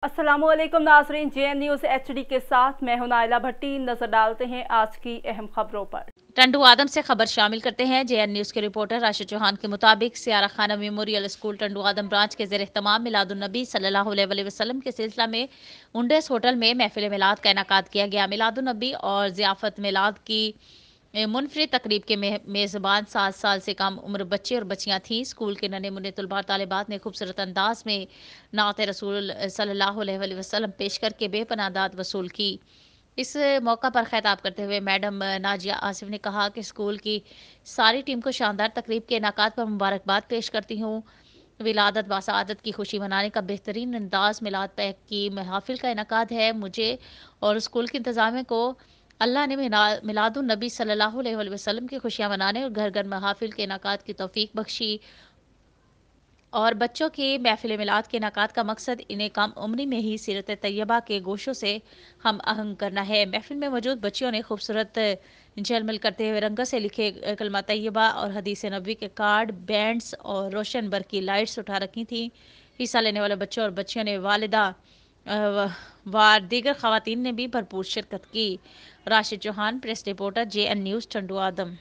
अस्सलामु अलैकुम नाज़रीन, JN न्यूज़ HD के साथ मैं हूं नाइला भट्टी। नजर डालते हैं आज की अहम खबरों पर। टंडू आदम से खबर शामिल करते हैं। JN न्यूज़ के रिपोर्टर राशिद चौहान के मुताबिक सियारा खाना मेमोरियल स्कूल टंडू आदम ब्रांच के ज़ेर एहतमाम मिलादुन्नबी सल्लल्लाहु अलैहि वसल्लम के सिलसिला में उंडेस होटल में महफिल मिलाद का इनेकाद किया गया। मिलादुन्नबी और ज़ियाफ़त मिलाद की मुनफरिद तकरीब के मेज़बान 7 साल से कम उम्र बच्चे और बच्चियां थीं। स्कूल के नन्हे मुन्ने तलबा तालिबात ने खूबसूरत अंदाज में नात रसूल सल्लल्लाहु अलैहि वसल्लम पेश करके बेपनाह दाद वसूल की। इस मौका पर खिताब करते हुए मैडम नाजिया आसिफ ने कहा कि स्कूल की सारी टीम को शानदार तकरीब के इनेकाद पर मुबारकबाद पेश करती हूँ। विलादत बासआदत की खुशी मनाने का बेहतरीन अंदाज मिलाद पैक की महफिल का इनेकाद है। मुझे और स्कूल की इंतजामिया को अल्लाह ने मिलादुन नबी सल्लल्लाहु अलैहि वसल्लम की खुशियाँ मनाने और घर घर महफिल के इनेकाद की तौफीक बख्शी और बच्चों की महफिल मिलाद के इनेकाद का मकसद इन्हें कम उम्री में ही सीरत तैयबा के गोशों से हम आहंग करना है। महफिल में मौजूद बच्चियों ने खूबसूरत झलमल करते हुए रंगत से लिखे कलमा तैयबा और हदीस नबी के कार्ड, बैंड्स और रोशन बरकी लाइट्स उठा रखी थी। हिस्सा लेने वाले बच्चों और बच्चियों ने वालिदा व दीगर खवातीन ने भी भरपूर शिरकत की। Rashid Chauhan, press reporter, JN news Tando आदम।